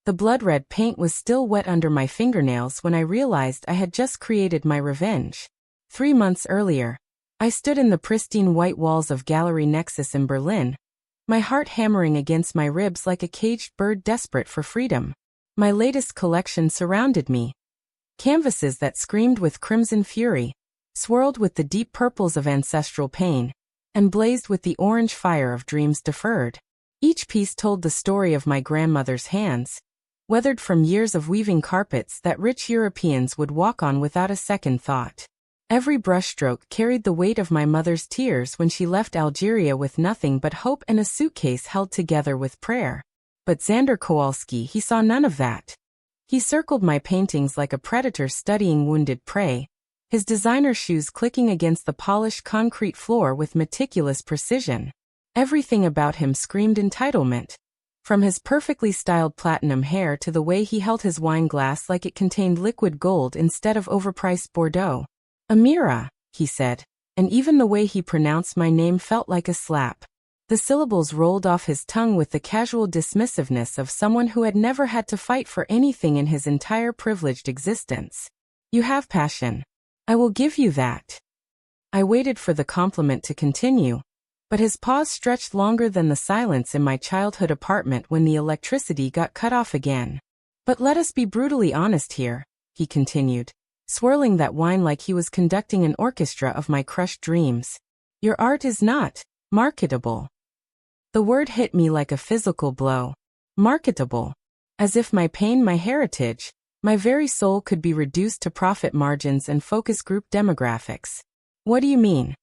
The blood-red paint was still wet under my fingernails when I realized I had just created my revenge. 3 months earlier, I stood in the pristine white walls of Gallery Nexus in Berlin, my heart hammering against my ribs like a caged bird desperate for freedom. My latest collection surrounded me. Canvases that screamed with crimson fury, swirled with the deep purples of ancestral pain, and blazed with the orange fire of dreams deferred. Each piece told the story of my grandmother's hands, weathered from years of weaving carpets that rich Europeans would walk on without a second thought. Every brushstroke carried the weight of my mother's tears when she left Algeria with nothing but hope and a suitcase held together with prayer. But Xander Kowalski, he saw none of that. He circled my paintings like a predator studying wounded prey, his designer shoes clicking against the polished concrete floor with meticulous precision. Everything about him screamed entitlement, from his perfectly styled platinum hair to the way he held his wine glass like it contained liquid gold instead of overpriced Bordeaux. "Amira," he said, and even the way he pronounced my name felt like a slap. The syllables rolled off his tongue with the casual dismissiveness of someone who had never had to fight for anything in his entire privileged existence. "You have passion. I will give you that." I waited for the compliment to continue, but his pause stretched longer than the silence in my childhood apartment when the electricity got cut off again. "But let us be brutally honest here," he continued, swirling that wine like he was conducting an orchestra of my crushed dreams. "Your art is not marketable." The word hit me like a physical blow. Marketable. As if my pain, my heritage, my very soul could be reduced to profit margins and focus group demographics. "What do you mean?"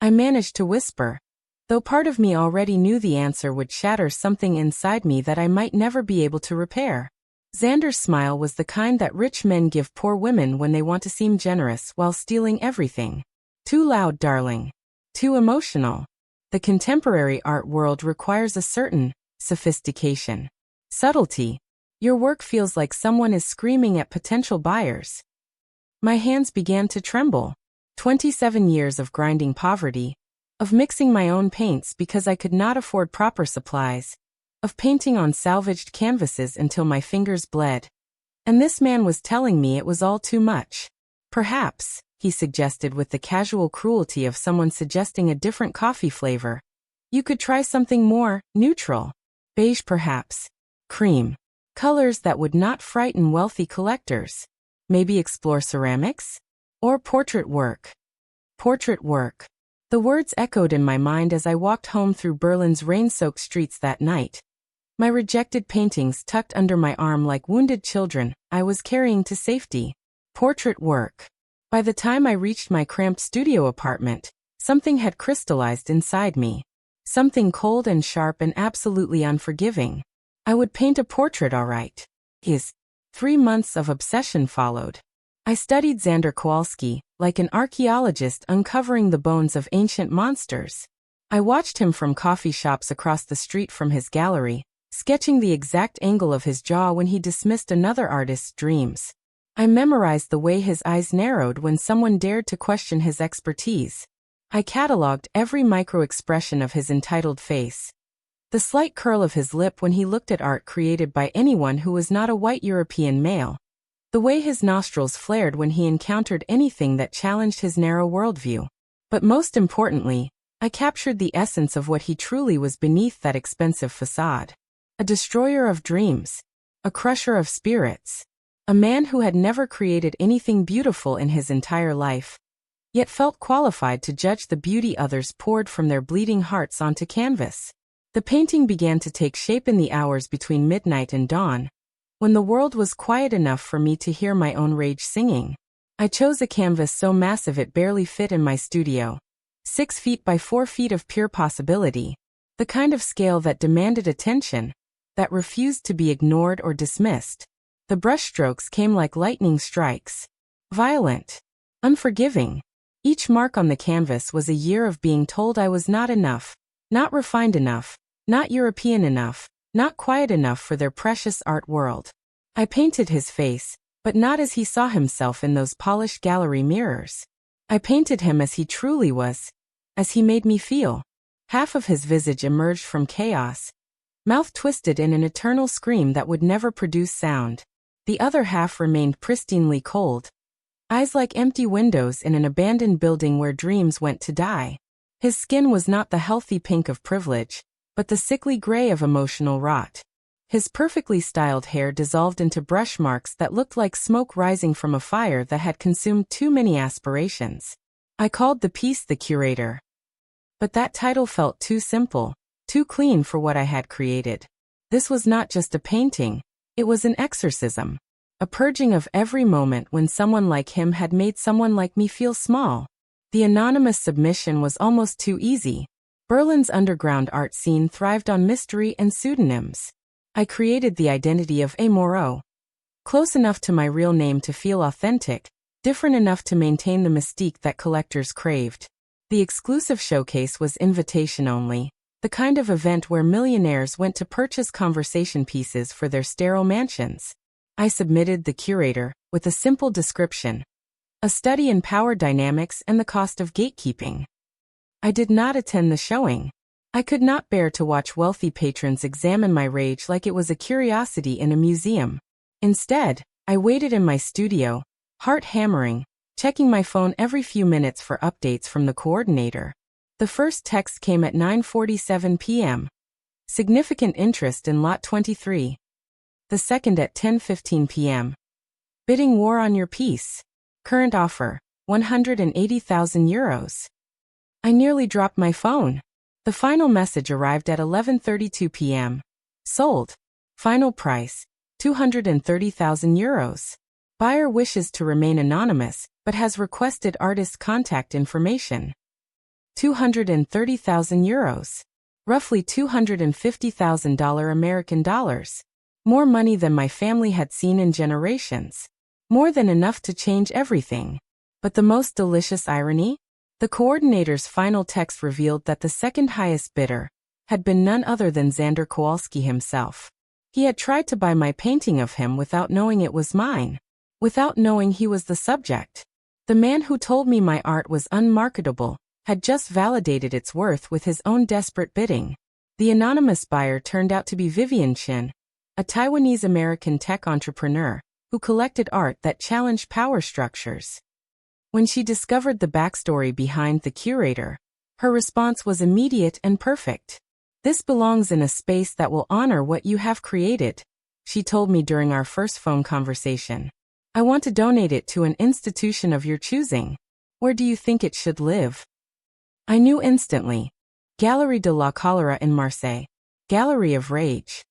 I managed to whisper, though part of me already knew the answer would shatter something inside me that I might never be able to repair. Xander's smile was the kind that rich men give poor women when they want to seem generous while stealing everything. "Too loud, darling. Too emotional. The contemporary art world requires a certain sophistication, subtlety. Your work feels like someone is screaming at potential buyers." My hands began to tremble. 27 years of grinding poverty, of mixing my own paints because I could not afford proper supplies, of painting on salvaged canvases until my fingers bled. And this man was telling me it was all too much. "Perhaps," he suggested with the casual cruelty of someone suggesting a different coffee flavor, "you could try something more neutral. Beige perhaps. Cream. Colors that would not frighten wealthy collectors. Maybe explore ceramics? Or portrait work." Portrait work. The words echoed in my mind as I walked home through Berlin's rain-soaked streets that night. My rejected paintings tucked under my arm like wounded children I was carrying to safety. Portrait work. By the time I reached my cramped studio apartment, something had crystallized inside me. Something cold and sharp and absolutely unforgiving. I would paint a portrait all right. 3 months of obsession followed. I studied Xander Kowalski, like an archaeologist uncovering the bones of ancient monsters. I watched him from coffee shops across the street from his gallery, sketching the exact angle of his jaw when he dismissed another artist's dreams. I memorized the way his eyes narrowed when someone dared to question his expertise. I catalogued every micro-expression of his entitled face. The slight curl of his lip when he looked at art created by anyone who was not a white European male. The way his nostrils flared when he encountered anything that challenged his narrow worldview. But most importantly, I captured the essence of what he truly was beneath that expensive facade. A destroyer of dreams. A crusher of spirits. A man who had never created anything beautiful in his entire life, yet felt qualified to judge the beauty others poured from their bleeding hearts onto canvas. The painting began to take shape in the hours between midnight and dawn, when the world was quiet enough for me to hear my own rage singing. I chose a canvas so massive it barely fit in my studio. 6 feet by 4 feet of pure possibility. The kind of scale that demanded attention, that refused to be ignored or dismissed. The brushstrokes came like lightning strikes. Violent. Unforgiving. Each mark on the canvas was a year of being told I was not enough, not refined enough, not European enough, not quiet enough for their precious art world. I painted his face, but not as he saw himself in those polished gallery mirrors. I painted him as he truly was, as he made me feel. Half of his visage emerged from chaos, mouth twisted in an eternal scream that would never produce sound. The other half remained pristinely cold, eyes like empty windows in an abandoned building where dreams went to die. His skin was not the healthy pink of privilege, but the sickly gray of emotional rot. His perfectly styled hair dissolved into brush marks that looked like smoke rising from a fire that had consumed too many aspirations. I called the piece The Curator. But that title felt too simple, too clean for what I had created. This was not just a painting, it was an exorcism. A purging of every moment when someone like him had made someone like me feel small. The anonymous submission was almost too easy. Berlin's underground art scene thrived on mystery and pseudonyms. I created the identity of A. Moreau. Close enough to my real name to feel authentic, different enough to maintain the mystique that collectors craved. The exclusive showcase was invitation only, the kind of event where millionaires went to purchase conversation pieces for their sterile mansions. I submitted The Curator with a simple description: a study in power dynamics and the cost of gatekeeping. I did not attend the showing. I could not bear to watch wealthy patrons examine my rage like it was a curiosity in a museum. Instead, I waited in my studio, heart hammering, checking my phone every few minutes for updates from the coordinator. The first text came at 9:47 p.m. Significant interest in Lot 23. The second at 10:15 p.m. Bidding war on your piece. Current offer, 180,000 euros. I nearly dropped my phone. The final message arrived at 11:32 p.m. Sold. Final price, 230,000 euros. Buyer wishes to remain anonymous, but has requested artist contact information. 230,000 euros. Roughly $250,000 American dollars. More money than my family had seen in generations. More than enough to change everything. But the most delicious irony? The coordinator's final text revealed that the second highest bidder had been none other than Xander Kowalski himself. He had tried to buy my painting of him without knowing it was mine. Without knowing he was the subject. The man who told me my art was unmarketable had just validated its worth with his own desperate bidding. The anonymous buyer turned out to be Vivian Chin, a Taiwanese-American tech entrepreneur who collected art that challenged power structures. When she discovered the backstory behind The Curator, her response was immediate and perfect. "This belongs in a space that will honor what you have created," she told me during our first phone conversation. "I want to donate it to an institution of your choosing. Where do you think it should live?" I knew instantly. Galerie de la Cholera in Marseille. Gallery of Rage.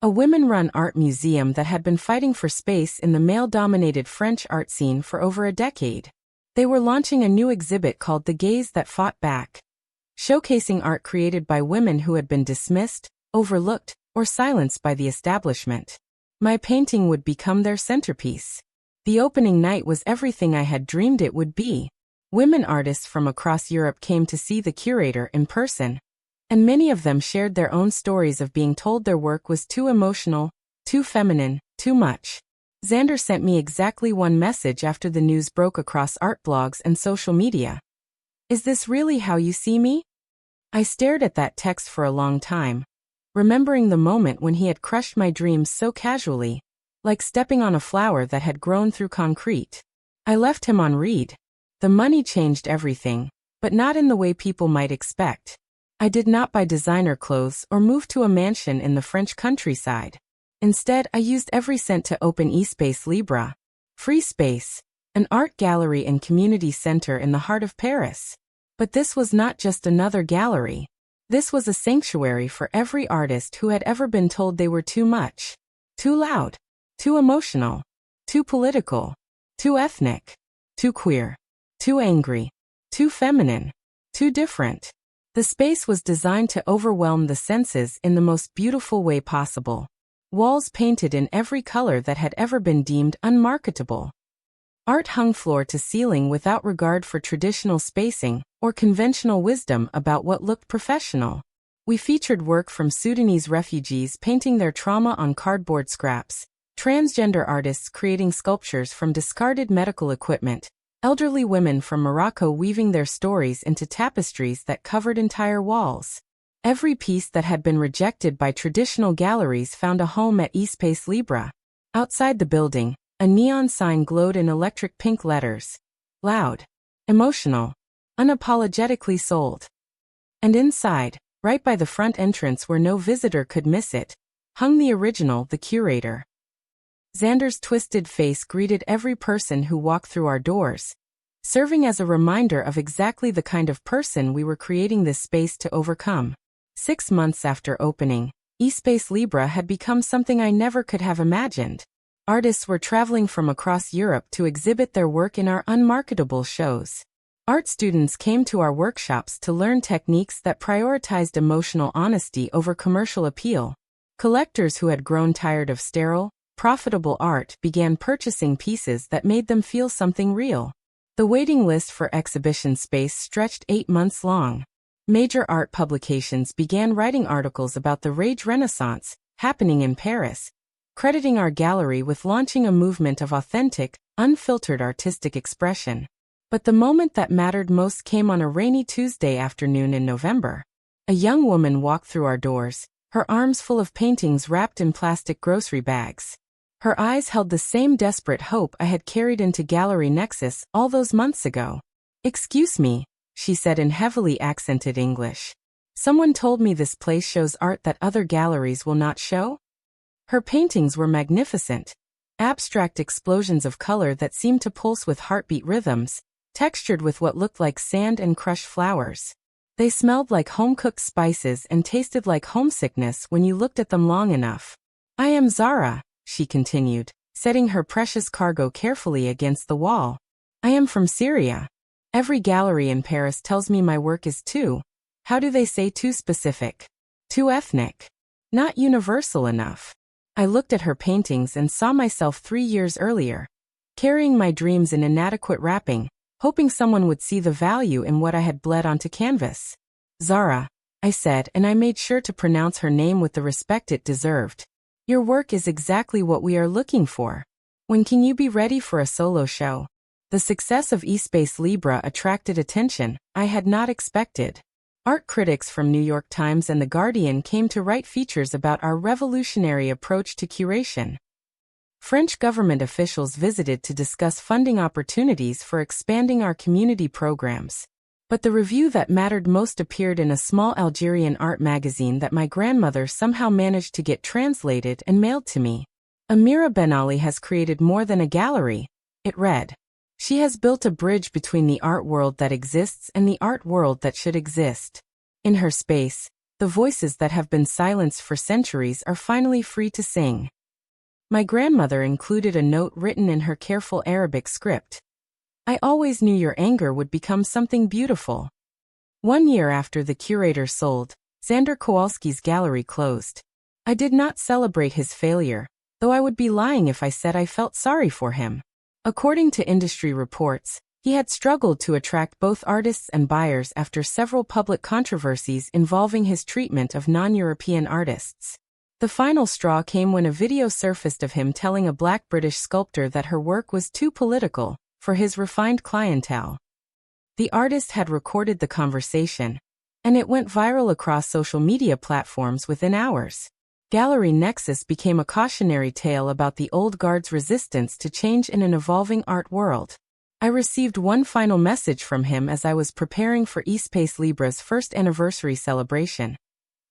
A women-run art museum that had been fighting for space in the male-dominated French art scene for over a decade. They were launching a new exhibit called The Gaze That Fought Back, showcasing art created by women who had been dismissed, overlooked, or silenced by the establishment. My painting would become their centerpiece. The opening night was everything I had dreamed it would be. Women artists from across Europe came to see The Curator in person, and many of them shared their own stories of being told their work was too emotional, too feminine, too much. Xander sent me exactly one message after the news broke across art blogs and social media. "Is this really how you see me?" I stared at that text for a long time, remembering the moment when he had crushed my dreams so casually, like stepping on a flower that had grown through concrete. I left him on read. The money changed everything, but not in the way people might expect. I did not buy designer clothes or move to a mansion in the French countryside. Instead, I used every cent to open eSpace Libre, Free Space, an art gallery and community center in the heart of Paris. But this was not just another gallery. This was a sanctuary for every artist who had ever been told they were too much, too loud, too emotional, too political, too ethnic, too queer, too angry, too feminine, too different. The space was designed to overwhelm the senses in the most beautiful way possible. Walls painted in every color that had ever been deemed unmarketable. Art hung floor to ceiling without regard for traditional spacing or conventional wisdom about what looked professional. We featured work from Sudanese refugees painting their trauma on cardboard scraps, transgender artists creating sculptures from discarded medical equipment, elderly women from Morocco weaving their stories into tapestries that covered entire walls. Every piece that had been rejected by traditional galleries found a home at Espace Libre. Outside the building, a neon sign glowed in electric pink letters. Loud. Emotional. Unapologetically sold. And inside, right by the front entrance where no visitor could miss it, hung the original, The Curator. Xander's twisted face greeted every person who walked through our doors, serving as a reminder of exactly the kind of person we were creating this space to overcome. 6 months after opening, Espace Libre had become something I never could have imagined. Artists were traveling from across Europe to exhibit their work in our unmarketable shows. Art students came to our workshops to learn techniques that prioritized emotional honesty over commercial appeal. Collectors who had grown tired of sterile, profitable art began purchasing pieces that made them feel something real. The waiting list for exhibition space stretched 8 months long. Major art publications began writing articles about the Rage Renaissance, happening in Paris, crediting our gallery with launching a movement of authentic, unfiltered artistic expression. But the moment that mattered most came on a rainy Tuesday afternoon in November. A young woman walked through our doors, her arms full of paintings wrapped in plastic grocery bags. Her eyes held the same desperate hope I had carried into Gallery Nexus all those months ago. "Excuse me," she said in heavily accented English. "Someone told me this place shows art that other galleries will not show?" Her paintings were magnificent. Abstract explosions of color that seemed to pulse with heartbeat rhythms, textured with what looked like sand and crushed flowers. They smelled like home-cooked spices and tasted like homesickness when you looked at them long enough. "I am Zara," she continued, setting her precious cargo carefully against the wall. "I am from Syria. Every gallery in Paris tells me my work is how do they say, too specific? Too ethnic. Not universal enough." I looked at her paintings and saw myself 3 years earlier, carrying my dreams in inadequate wrapping, hoping someone would see the value in what I had bled onto canvas. "Zara," I said, and I made sure to pronounce her name with the respect it deserved. "Your work is exactly what we are looking for. When can you be ready for a solo show?" The success of Espace Libre attracted attention I had not expected. Art critics from New York Times and The Guardian came to write features about our revolutionary approach to curation. French government officials visited to discuss funding opportunities for expanding our community programs. But the review that mattered most appeared in a small Algerian art magazine that my grandmother somehow managed to get translated and mailed to me. "Amira Ben Ali has created more than a gallery," it read. "She has built a bridge between the art world that exists and the art world that should exist. In her space, the voices that have been silenced for centuries are finally free to sing." My grandmother included a note written in her careful Arabic script. "I always knew your anger would become something beautiful." 1 year after The Curator sold, Xander Kowalski's gallery closed. I did not celebrate his failure, though I would be lying if I said I felt sorry for him. According to industry reports, he had struggled to attract both artists and buyers after several public controversies involving his treatment of non-European artists. The final straw came when a video surfaced of him telling a Black British sculptor that her work was too political for his refined clientele. The artist had recorded the conversation, and it went viral across social media platforms within hours. Gallery Nexus became a cautionary tale about the old guard's resistance to change in an evolving art world. I received one final message from him as I was preparing for Espace Libre's first anniversary celebration.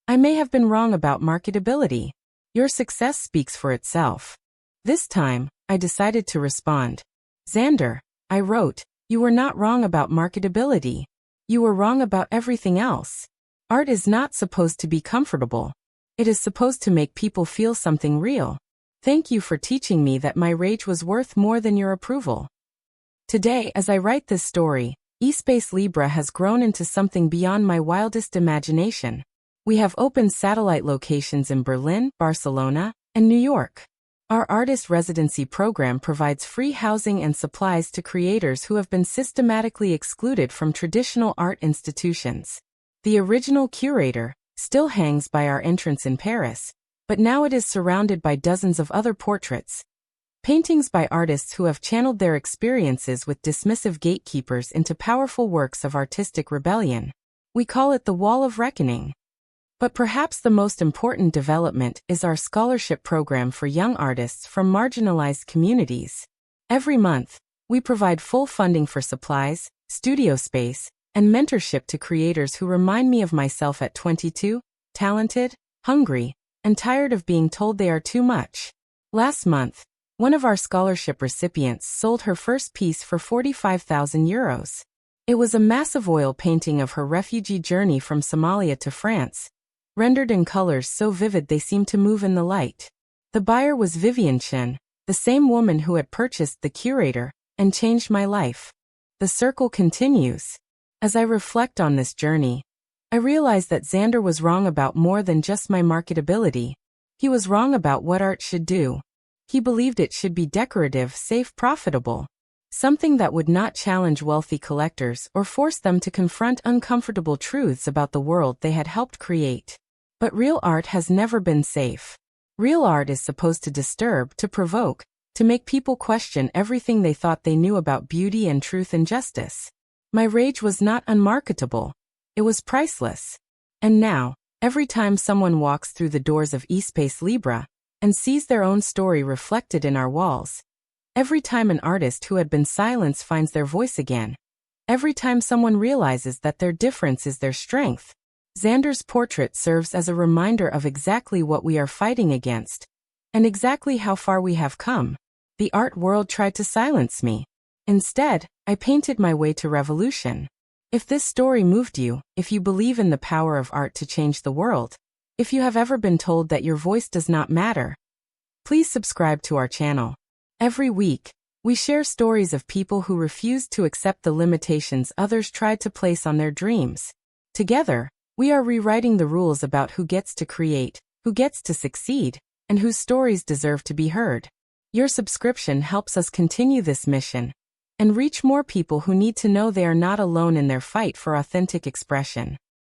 "I may have been wrong about marketability. Your success speaks for itself." This time, I decided to respond. "Xander," I wrote, "you were not wrong about marketability. You were wrong about everything else. Art is not supposed to be comfortable. It is supposed to make people feel something real. Thank you for teaching me that my rage was worth more than your approval." Today, as I write this story, Espace Libre has grown into something beyond my wildest imagination. We have opened satellite locations in Berlin, Barcelona, and New York. Our artist residency program provides free housing and supplies to creators who have been systematically excluded from traditional art institutions. The original Curator still hangs by our entrance in Paris, but now it is surrounded by dozens of other portraits. Paintings by artists who have channeled their experiences with dismissive gatekeepers into powerful works of artistic rebellion. We call it the Wall of Reckoning. But perhaps the most important development is our scholarship program for young artists from marginalized communities. Every month, we provide full funding for supplies, studio space, and mentorship to creators who remind me of myself at 22, talented, hungry, and tired of being told they are too much. Last month, one of our scholarship recipients sold her first piece for €45,000. It was a massive oil painting of her refugee journey from Somalia to France, rendered in colors so vivid they seemed to move in the light. The buyer was Vivian Chen, the same woman who had purchased The Curator and changed my life. The circle continues. As I reflect on this journey, I realize that Xander was wrong about more than just my marketability. He was wrong about what art should do. He believed it should be decorative, safe, profitable. Something that would not challenge wealthy collectors or force them to confront uncomfortable truths about the world they had helped create. But real art has never been safe. Real art is supposed to disturb, to provoke, to make people question everything they thought they knew about beauty and truth and justice. My rage was not unmarketable. It was priceless. And now, every time someone walks through the doors of Espace Libra and sees their own story reflected in our walls, every time an artist who had been silenced finds their voice again, every time someone realizes that their difference is their strength, Xander's portrait serves as a reminder of exactly what we are fighting against, and exactly how far we have come. The art world tried to silence me. Instead, I painted my way to revolution. If this story moved you, if you believe in the power of art to change the world, if you have ever been told that your voice does not matter, please subscribe to our channel. Every week, we share stories of people who refused to accept the limitations others tried to place on their dreams. Together, we are rewriting the rules about who gets to create, who gets to succeed, and whose stories deserve to be heard. Your subscription helps us continue this mission and reach more people who need to know they are not alone in their fight for authentic expression.